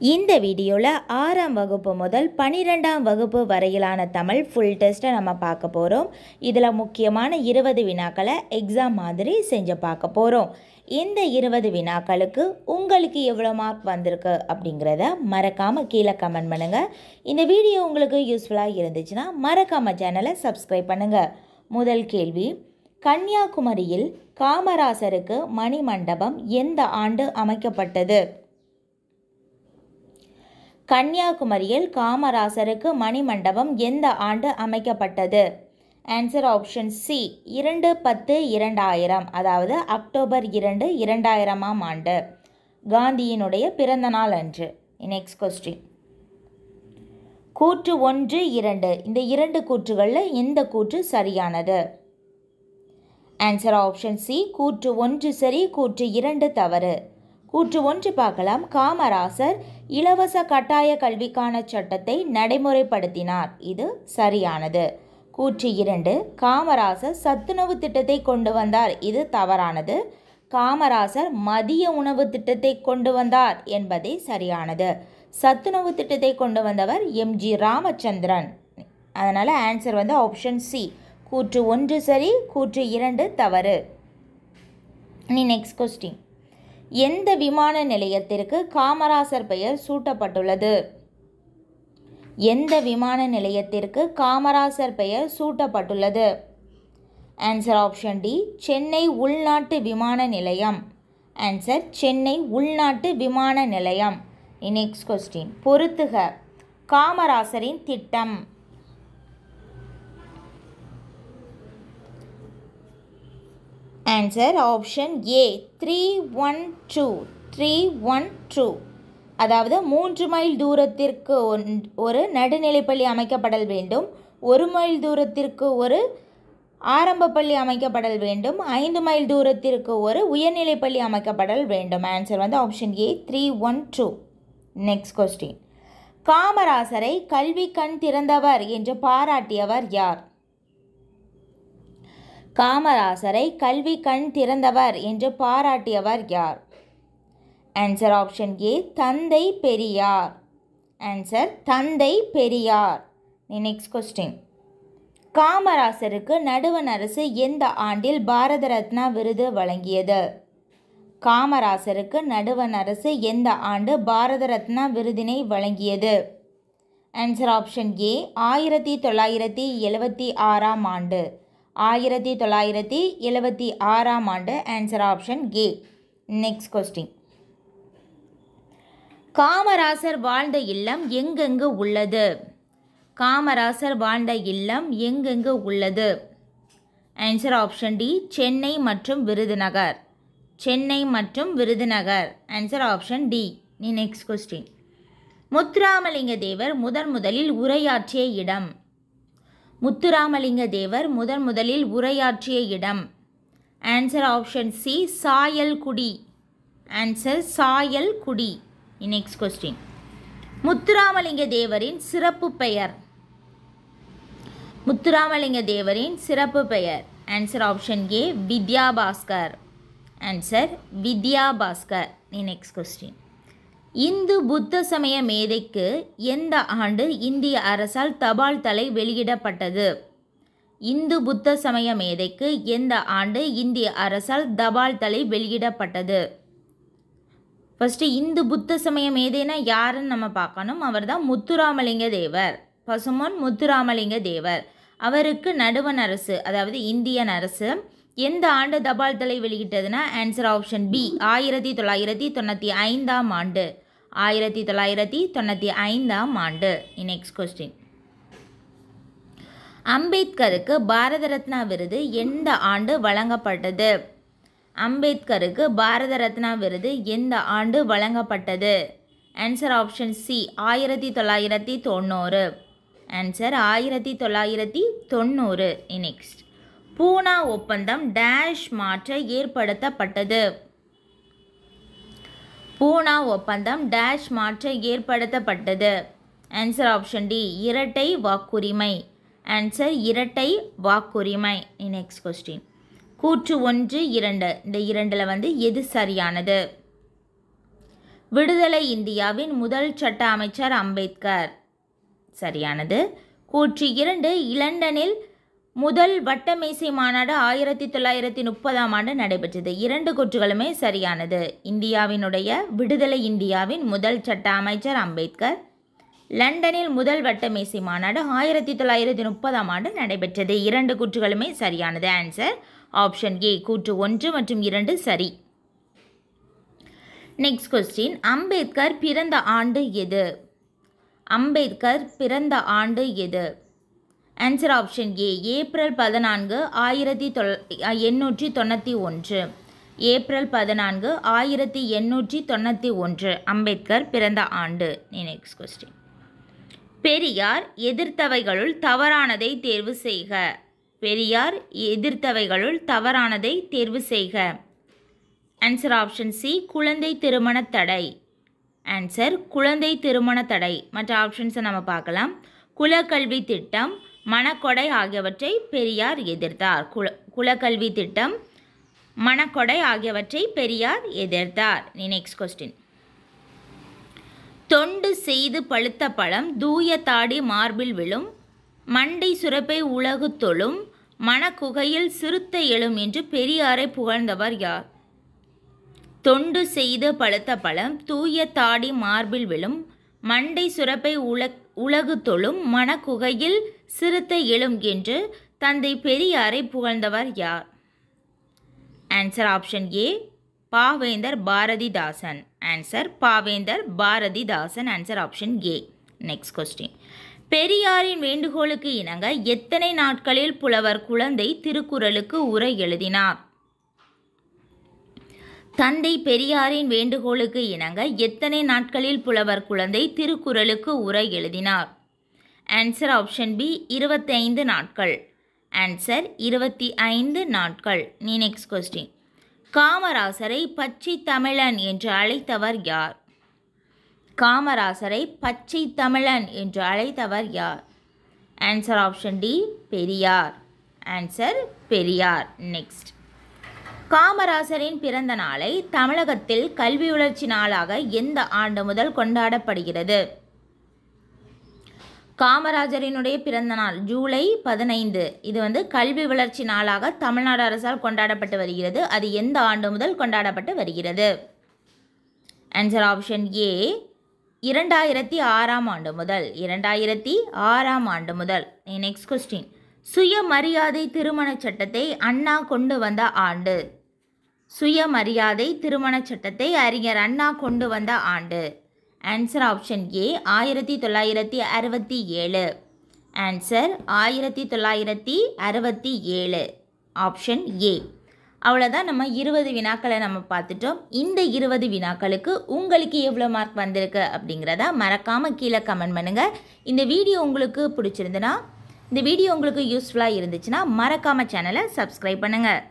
இந்த வீடியோவில் 6ஆம் வகுப்பு முதல் 12ஆம் வகுப்பு வரையிலான தமிழ் ஃபுல் டெஸ்ட்டை நம்ம பார்க்க போகிறோம். இதில் முக்கியமான 20 வினாக்களை எக்ஸாம் மாதிரி செஞ்சு பார்க்க போகிறோம். இந்த 20 வினாக்களுக்கு உங்களுக்கு எவ்வளோ மார்க் வந்திருக்கு அப்படிங்கிறத மறக்காமல் கீழே கமெண்ட் பண்ணுங்கள். இந்த வீடியோ உங்களுக்கு யூஸ்ஃபுல்லாக இருந்துச்சுன்னா மறக்காமல் சேனலை சப்ஸ்கிரைப் பண்ணுங்கள். முதல் கேள்வி, கன்னியாகுமரியில் காமராசருக்கு மணிமண்டபம் எந்த ஆண்டு அமைக்கப்பட்டது? கன்னியாகுமரியில் காமராசருக்கு மணிமண்டபம் எந்த ஆண்டு அமைக்கப்பட்டது? ஆன்சர் ஆப்ஷன் சி 2/10/2000, அதாவது அக்டோபர் 2, 2000ஆம் ஆண்டு, காந்தியினுடைய பிறந்த நாள் அன்று. நெக்ஸ்ட் கொஸ்டின், கூற்று 1, 2 இந்த இரண்டு கூற்றுகளில் எந்த கூற்று சரியானது? ஆன்சர் ஆப்ஷன் சி கூற்று 1 சரி, கூற்று 2 தவறு. கூற்று 1 பார்க்கலாம். காமராசர் இலவச கட்டாய கல்விக்கான சட்டத்தை நடைமுறைப்படுத்தினார், இது சரியானது. கூற்று 2, காமராசர் சத்துணவு திட்டத்தை கொண்டு வந்தார், இது தவறானது. காமராசர் மதிய உணவு திட்டத்தை கொண்டு வந்தார் என்பதே சரியானது. சத்துணவு திட்டத்தை கொண்டு வந்தவர் எம்ஜி ராமச்சந்திரன். அதனால் ஆன்சர் ஆப்ஷன் சி கூற்று 1 சரி, கூற்று 2 தவறு. நெக்ஸ்ட் கொஸ்டின், எந்த விமான நிலையத்திற்கு காமராசர் பெயர் சூட்டப்பட்டுள்ளது? எந்த விமான நிலையத்திற்கு காமராசர் பெயர் சூட்டப்பட்டுள்ளது? ஆன்சர் ஆப்ஷன் டி சென்னை உள்நாட்டு விமான நிலையம். ஆன்சர் சென்னை உள்நாட்டு விமான நிலையம். நெக்ஸ்ட் கொஸ்டின், பொறுத்துக காமராசரின் திட்டம். ஆன்சர் ஆப்ஷன் ஏ 312, அதாவது 3 மைல் தூரத்திற்கு ஒரு நடுநிலைப்பள்ளி அமைக்கப்படல் வேண்டும், 1 மைல் தூரத்திற்கு ஒரு ஆரம்ப பள்ளி அமைக்கப்படல் வேண்டும், 5 மைல் தூரத்திற்கு ஒரு உயர்நிலைப்பள்ளி அமைக்கப்படல் வேண்டும். Answer option A 312. Next question, காமராசரை கல்வி கண் திறந்தவர் என்று பாராட்டியவர் யார்? காமராசரை கல்வி கண் திறந்தவர் என்று பாராட்டியவர் யார்? ஆன்சர் ஆப்ஷன் ஏ தந்தை பெரியார். ஆன்சர் தந்தை பெரியார். நெக்ஸ்ட் கொஸ்டின், காமராசருக்கு நடுவண் அரசு எந்த ஆண்டில் பாரத ரத்னா விருது வழங்கியது? காமராசருக்கு நடுவண் அரசு எந்த ஆண்டு பாரத ரத்னா விருதினை வழங்கியது? ஆன்சர் ஆப்ஷன் ஏ 1976ஆம் ஆண்டு. 1976ஆம் ஆண்டு. Answer option A. Next question, Kamarajar வாழ்ந்த இல்லம் எங்கெங்கு உள்ளது? காமராசர் வாழ்ந்த இல்லம் எங்கெங்கு உள்ளது? ஆன்சர் ஆப்ஷன் டி சென்னை மற்றும் விருதுநகர். சென்னை மற்றும் Virudhunagar. Answer option D. Next question, Muthuramalinga Thevar முதலில் உரையாற்றிய இடம். முத்துராமலிங்க தேவர் முதலில் உரையாற்றிய இடம். Answer option C Sayalkudi. Answer Sayalkudi. Next question, Muthuramalinga தேவரின் சிறப்பு பெயர். முத்துராமலிங்க தேவரின் சிறப்பு பெயர். Answer option A Vidyabhaskar. Answer Vidyabhaskar. Next question, இந்து புத்த சமய மேதைக்கு எந்த ஆண்டு இந்திய அரசால் தபால் தலை வெளியிடப்பட்டது? இந்து புத்த சமய மேதைக்கு எந்த ஆண்டு இந்திய அரசால் தபால் தலை வெளியிடப்பட்டது? ஃபஸ்ட்டு இந்து புத்த சமய மேதைனா யாருன்னு நம்ம பார்க்கணும். அவர் தான் முத்துராமலிங்க தேவர், பசும்பொன் முத்துராமலிங்க தேவர். அவருக்கு நடுவண் அரசு, அதாவது இந்தியன் அரசு எந்த ஆண்டு தபால் தலை வெளியிட்டதுன்னா ஆன்சர் ஆப்ஷன் பி 1995ஆம் ஆண்டு. 1995ஆம் ஆண்டு. நெக்ஸ்ட் கொஸ்டின், அம்பேத்கருக்கு பாரத ரத்னா விருது எந்த ஆண்டு வழங்கப்பட்டது? அம்பேத்கருக்கு பாரத ரத்னா விருது எந்த ஆண்டு வழங்கப்பட்டது? Answer option C 1990. Answer 1990. Next, Poona ஒப்பந்தம் டேஷ் மாற்ற ஏற்படுத்தப்பட்டது? பூனா ஒப்பந்தம் டேஷ் மாற்ற ஏற்படுத்தப்பட்டது? ஆன்சர் ஆப்ஷன் டி இரட்டை வாக்குரிமை. ஆன்சர் இரட்டை வாக்குரிமை. நெக்ஸ்ட் கொஸ்டின், கூற்று 1, 2 இந்த இரண்டில் எது சரியானது? விடுதலை இந்தியாவின் முதல் சட்ட அமைச்சர் அம்பேத்கர். சரியானது. கூற்று 2 லண்டனில் முதல் வட்டமேசை மாநாடு 1930 நடைபெற்றது. 2 கூற்றுகளுமே சரியானது. விடுதலை இந்தியாவின் முதல் சட்ட அமைச்சர் அம்பேத்கர். லண்டனில் முதல் வட்டமேசை மாநாடு 1930 நடைபெற்றது. 2 கூற்றுகளுமே சரியானது. ஆன்சர் ஆப்ஷன் ஏ. கூற்று 1 மற்றும் 2 சரி. Next question. அம்பேத்கர் பிறந்த ஆண்டு எது? அம்பேத்கர் பிறந்த ஆண்டு எது? Answer option A. April 14, 1891. April 14, 1891 Ambedkar பிறந்த ஆண்டு. Next question. பெரியார் எதிர்த்தவைகளுள் தவறானதை தேர்வு செய்க. பெரியார் எதிர்த்தவைகளுள் தவறானதை தேர்வு செய்க. Answer option C. குழந்தை திருமண தடை. ஆன்சர் குழந்தை திருமண தடை. மற்ற ஆப்ஷன்ஸை நம்ம பார்க்கலாம். குலக்கல்வி திட்டம், மணக்கொடை ஆகியவற்றை பெரியார் எதிர்த்தார். குலக்கல்வி திட்டம், மணக்கொடை ஆகியவற்றை பெரியார் எதிர்த்தார். Next question. தொண்டு செய்து பழுத்த பழம் தூய தாடி மார்பில் விழும், மண்டை சுரப்பை உலகு தொழும், மணக்குகையில் சிறுத்தை எழும் என்று பெரியாரை புகழ்ந்தவர் யார்? தொண்டு செய்து பழுத்த பழம் தூய தாடி மார்பில் விழும், மண்டை சுரப்பை உலகு தொழும், மணக்குகையில் சிறுத்தை எழும் என்று தந்தை பெரியாரை புகழ்ந்தவர் யார்? Answer option A. பாவேந்தர் பாரதிதாசன். ஆன்சர் பாவேந்தர் Bharathidasan. Answer option A. Next question. பெரியாரின் வேண்டுகோளுக்கு இணங்க எத்தனை நாட்களில் புலவர் குழந்தை திருக்குறளுக்கு உரை எழுதினார்? தந்தை பெரியாரின் வேண்டுகோளுக்கு இணங்க எத்தனை நாட்களில் புலவர் குழந்தை திருக்குறளுக்கு உரை எழுதினார்? Answer option B. 25 நாட்கள். ஆன்சர் 25 நாட்கள். Next question. காமராசரை பச்சை தமிழன் என்று அழைத்தவர் யார்? காமராசரை பச்சை தமிழன் என்று அழைத்தவர் யார்? Answer option D. Periyar. Answer Periyar. Next. காமராசரின் பிறந்த நாளை தமிழகத்தில் கல்வி வளர்ச்சி நாளாக எந்த ஆண்டு முதல் கொண்டாடப்படுகிறது? காமராஜரினுடைய பிறந்த நாள் ஜூலை 15. இது கல்வி வளர்ச்சி நாளாக தமிழ்நாடு அரசால் கொண்டாடப்பட்டு வருகிறது. அது எந்த ஆண்டு முதல் கொண்டாடப்பட்டு வருகிறது? ஆன்சர் ஆப்ஷன் ஏ. 2006 ஆண்டு முதல். 2006 ஆண்டு முதல். Next question. சுயமரியாதை திருமண சட்டத்தை அண்ணா கொண்டு வந்த ஆண்டு. சுயமரியாதை திருமண சட்டத்தை அறிஞர் அண்ணா கொண்டு வந்த ஆண்டு. Answer option A. 1967. Answer 1967. Option A. அவ்வளோதான். நம்ம 20 வினாக்களை நம்ம பார்த்துட்டோம். இந்த 20 வினாக்களுக்கு உங்களுக்கு எவ்வளோ மார்க் வந்திருக்கு அப்படிங்கிறத மறக்காமல் கீழே கமெண்ட் பண்ணுங்கள். இந்த வீடியோ உங்களுக்கு பிடிச்சிருந்துன்னா, இந்த வீடியோ உங்களுக்கு யூஸ்ஃபுல்லாக இருந்துச்சுன்னா மறக்காமல் சேனலை சப்ஸ்கிரைப் பண்ணுங்கள்.